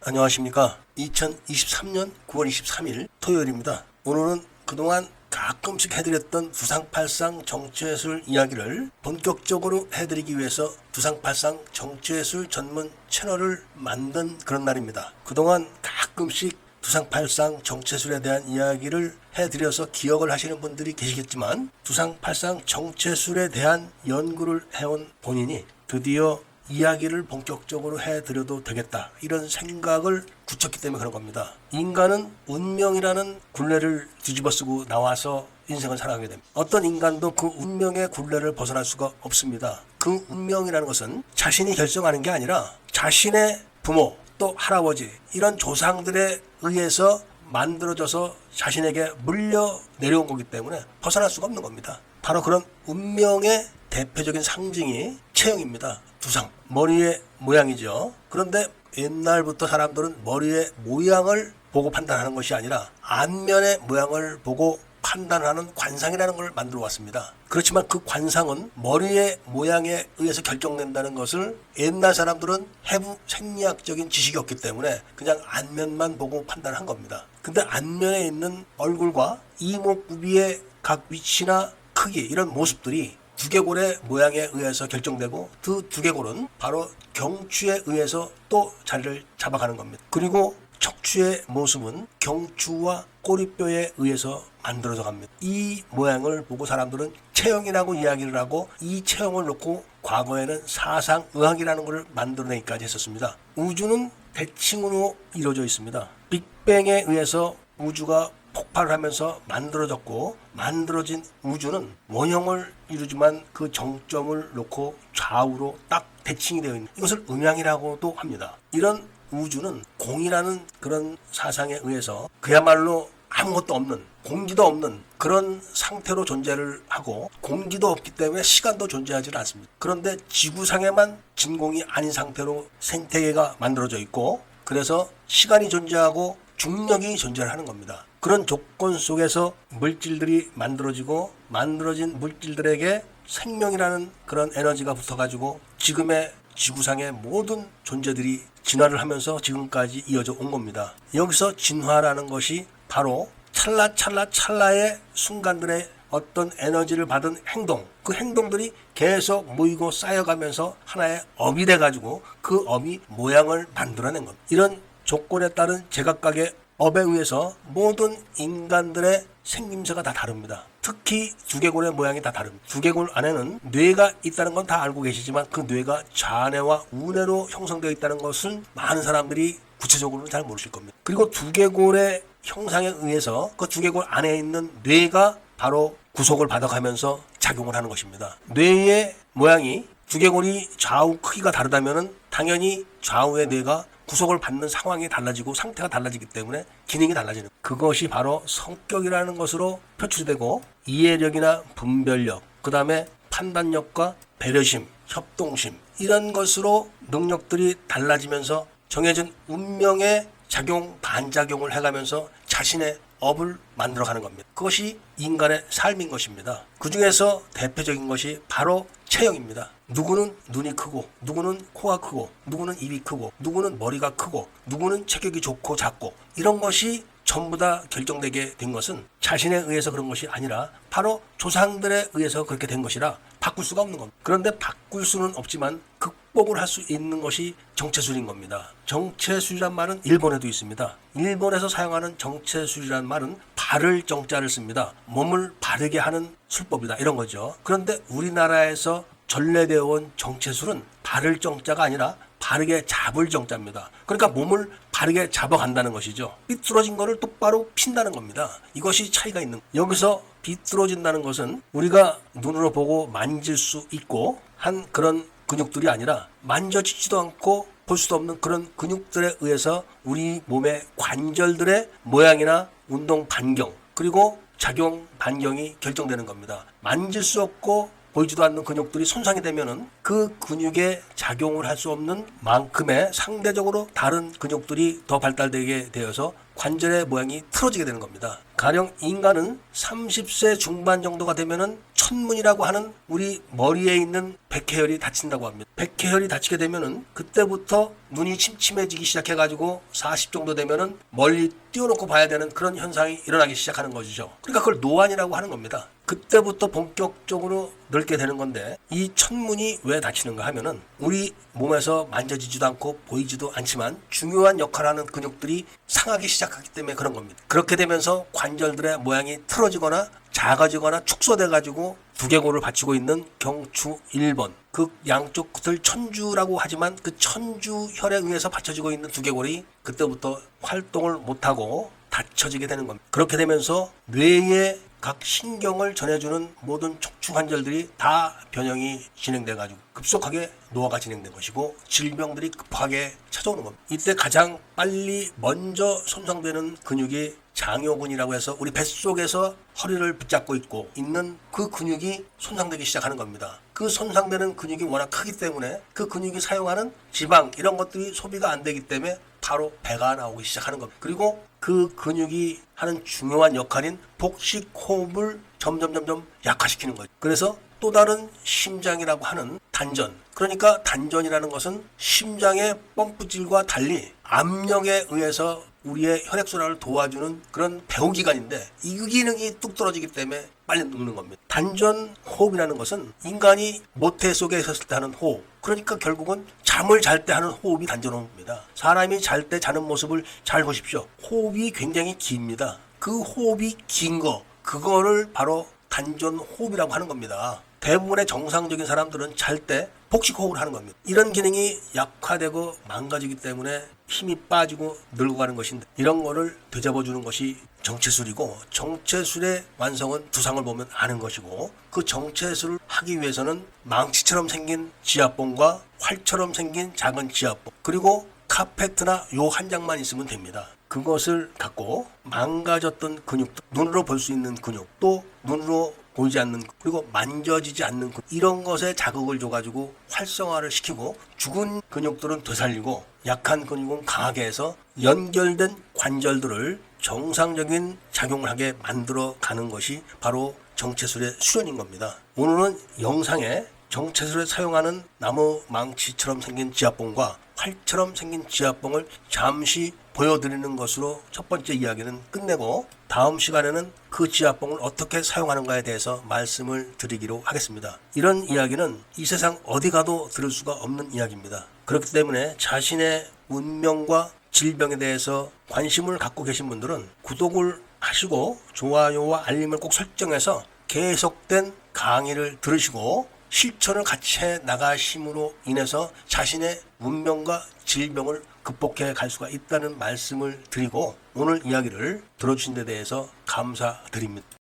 안녕하십니까. 2023년 9월 23일 토요일입니다. 오늘은 그동안 가끔씩 해드렸던 두상팔상 정치예술 이야기를 본격적으로 해드리기 위해서 두상팔상 정치예술 전문 채널을 만든 그런 날입니다. 그동안 가끔씩 두상팔상 정치예술에 대한 이야기를 해드려서 기억을 하시는 분들이 계시겠지만 두상팔상 정치예술에 대한 연구를 해온 본인이 드디어 이야기를 본격적으로 해드려도 되겠다, 이런 생각을 굳혔기 때문에 그런 겁니다. 인간은 운명이라는 굴레를 뒤집어쓰고 나와서 인생을 살아가게 됩니다. 어떤 인간도 그 운명의 굴레를 벗어날 수가 없습니다. 그 운명이라는 것은 자신이 결정하는 게 아니라 자신의 부모 또 할아버지 이런 조상들에 의해서 만들어져서 자신에게 물려 내려온 거기 때문에 벗어날 수가 없는 겁니다. 바로 그런 운명의 대표적인 상징이 체형입니다. 두상, 머리의 모양이죠. 그런데 옛날부터 사람들은 머리의 모양을 보고 판단하는 것이 아니라 안면의 모양을 보고 판단하는 관상이라는 걸 만들어 왔습니다. 그렇지만 그 관상은 머리의 모양에 의해서 결정된다는 것을 옛날 사람들은 해부 생리학적인 지식이 없기 때문에 그냥 안면만 보고 판단한 겁니다. 근데 안면에 있는 얼굴과 이목구비의 각 위치나 크기 이런 모습들이 두개골의 모양에 의해서 결정되고 그 두개골은 바로 경추에 의해서 또 자리를 잡아가는 겁니다. 그리고 척추의 모습은 경추와 꼬리뼈에 의해서 만들어져 갑니다. 이 모양을 보고 사람들은 체형이라고 이야기를 하고 이 체형을 놓고 과거에는 사상의학이라는 것을 만들어내기까지 했었습니다. 우주는 대칭으로 이루어져 있습니다. 빅뱅에 의해서 우주가 폭발을 하면서 만들어졌고 만들어진 우주는 원형을 이루지만 그 정점을 놓고 좌우로 딱 대칭이 되어 있는 이것을 음양이라고도 합니다. 이런 우주는 공이라는 그런 사상에 의해서 그야말로 아무것도 없는 공기도 없는 그런 상태로 존재를 하고 공기도 없기 때문에 시간도 존재하지 않습니다. 그런데 지구상에만 진공이 아닌 상태로 생태계가 만들어져 있고 그래서 시간이 존재하고 중력이 존재를 하는 겁니다. 그런 조건 속에서 물질들이 만들어지고 만들어진 물질들에게 생명이라는 그런 에너지가 붙어가지고 지금의 지구상의 모든 존재들이 진화를 하면서 지금까지 이어져 온 겁니다. 여기서 진화라는 것이 바로 찰나의 순간들의 어떤 에너지를 받은 행동, 그 행동들이 계속 모이고 쌓여가면서 하나의 업이 돼가지고 그 업이 모양을 만들어낸 겁니다. 이런 조건에 따른 제각각의 업에 의해서 모든 인간들의 생김새가 다 다릅니다. 특히 두개골의 모양이 다 다릅니다. 두개골 안에는 뇌가 있다는 건 다 알고 계시지만 그 뇌가 좌뇌와 우뇌로 형성되어 있다는 것은 많은 사람들이 구체적으로는 잘 모르실 겁니다. 그리고 두개골의 형상에 의해서 그 두개골 안에 있는 뇌가 바로 구속을 받아가면서 작용을 하는 것입니다. 뇌의 모양이 두개골이 좌우 크기가 다르다면 당연히 좌우의 뇌가 구속을 받는 상황이 달라지고 상태가 달라지기 때문에 기능이 달라지는 그것이 바로 성격이라는 것으로 표출되고 이해력이나 분별력, 그 다음에 판단력과 배려심, 협동심 이런 것으로 능력들이 달라지면서 정해진 운명의 작용, 반작용을 해가면서 자신의 업을 만들어가는 겁니다. 그것이 인간의 삶인 것입니다. 그 중에서 대표적인 것이 바로 체형입니다. 누구는 눈이 크고 누구는 코가 크고 누구는 입이 크고 누구는 머리가 크고 누구는 체격이 좋고 작고 이런 것이 전부 다 결정되게 된 것은 자신에 의해서 그런 것이 아니라 바로 조상들에 의해서 그렇게 된 것이라 바꿀 수가 없는 겁니다. 그런데 바꿀 수는 없지만 극복을 할 수 있는 것이 정체술인 겁니다. 정체술이란 말은 일본에도 있습니다. 일본에서 사용하는 정체술이란 말은 바를 정자를 씁니다. 몸을 바르게 하는 술법이다 이런 거죠. 그런데 우리나라에서 전래되어 온 정체술은 바를 정자가 아니라 바르게 잡을 정자입니다. 그러니까 몸을 바르게 잡아간다는 것이죠. 삐뚤어진 거를 똑바로 핀다는 겁니다. 이것이 차이가 있는 여기서 삐뚤어진다는 것은 우리가 눈으로 보고 만질 수 있고 한 그런 근육들이 아니라 만져지지도 않고 볼 수도 없는 그런 근육들에 의해서 우리 몸의 관절들의 모양이나 운동 반경 그리고 작용 반경이 결정되는 겁니다. 만질 수 없고 보이지도 않는 근육들이 손상이 되면은 그 근육에 작용을 할 수 없는 만큼의 상대적으로 다른 근육들이 더 발달되게 되어서 관절의 모양이 틀어지게 되는 겁니다. 가령 인간은 30세 중반 정도가 되면은 천문이라고 하는 우리 머리에 있는 백회혈이 닫힌다고 합니다. 백회혈이 닫히게 되면은 그때부터 눈이 침침해지기 시작해가지고 40 정도 되면은 멀리 띄워놓고 봐야 되는 그런 현상이 일어나기 시작하는 것이죠. 그러니까 그걸 노안이라고 하는 겁니다. 그때부터 본격적으로 늙게 되는 건데, 이 천문이 왜 닫히는가 하면은 우리 몸에서 만져지지도 않고 보이지도 않지만 중요한 역할을 하는 근육들이 상하기 시작하기 때문에 그런 겁니다. 그렇게 되면서 관절들의 모양이 틀어지거나 작아지거나 축소돼 가지고 두개골을 받치고 있는 경추 1번, 그 양쪽 끝을 천주라고 하지만 그 천주혈에 의해서 받쳐지고 있는 두개골이 그때부터 활동을 못하고 닫혀지게 되는 겁니다. 그렇게 되면서 뇌의 각 신경을 전해주는 모든 척추 관절들이 다 변형이 진행돼 가지고 급속하게 노화가 진행된 것이고 질병들이 급하게 찾아오는 겁니다. 이때 가장 빨리 먼저 손상되는 근육이 장요근이라고 해서 우리 뱃속에서 허리를 붙잡고 있는 그 근육이 손상되기 시작하는 겁니다. 그 손상되는 근육이 워낙 크기 때문에 그 근육이 사용하는 지방 이런 것들이 소비가 안 되기 때문에 바로 배가 나오기 시작하는 겁니다. 그리고 그 근육이 하는 중요한 역할인 복식 호흡을 점점 약화시키는 거죠. 그래서 또 다른 심장이라고 하는 단전, 그러니까 단전이라는 것은 심장의 펌프질과 달리 압력에 의해서 우리의 혈액순환을 도와주는 그런 배후기관인데 이 기능이 뚝 떨어지기 때문에 빨리 늙는 겁니다. 단전 호흡이라는 것은 인간이 모태 속에 있었을 때 하는 호흡, 그러니까 결국은 잠을 잘 때 하는 호흡이 단전 호흡입니다. 사람이 잘 때 자는 모습을 잘 보십시오. 호흡이 굉장히 깁니다. 그 호흡이 긴 거, 그거를 바로 단전 호흡이라고 하는 겁니다. 대부분의 정상적인 사람들은 잘 때 복식 호흡을 하는 겁니다. 이런 기능이 약화되고 망가지기 때문에 힘이 빠지고 늙어가는 것인데, 이런 거를 되잡아주는 것이 정체술이고, 정체술의 완성은 두상을 보면 아는 것이고, 그 정체술을 하기 위해서는 망치처럼 생긴 지압봉과 활처럼 생긴 작은 지압봉, 그리고 카페트나 요 한 장만 있으면 됩니다. 그것을 갖고 망가졌던 근육, 눈으로 볼 수 있는 근육, 또 눈으로 보이지 않는, 그리고 만져지지 않는 이런 것에 자극을 줘가지고 활성화를 시키고 죽은 근육들은 되살리고 약한 근육은 강하게 해서 연결된 관절들을 정상적인 작용을 하게 만들어 가는 것이 바로 정체술의 수련인 겁니다. 오늘은 영상에 정체술에 사용하는 나무 망치처럼 생긴 지압봉과 활처럼 생긴 지압봉을 잠시 보여드리는 것으로 첫 번째 이야기는 끝내고, 다음 시간에는 그 지압봉을 어떻게 사용하는가에 대해서 말씀을 드리기로 하겠습니다. 이런 이야기는 이 세상 어디 가도 들을 수가 없는 이야기입니다. 그렇기 때문에 자신의 운명과 질병에 대해서 관심을 갖고 계신 분들은 구독을 하시고 좋아요와 알림을 꼭 설정해서 계속된 강의를 들으시고 실천을 같이 해 나가심으로 인해서 자신의 문명과 질병을 극복해 갈 수가 있다는 말씀을 드리고, 오늘 이야기를 들어주신 데 대해서 감사드립니다.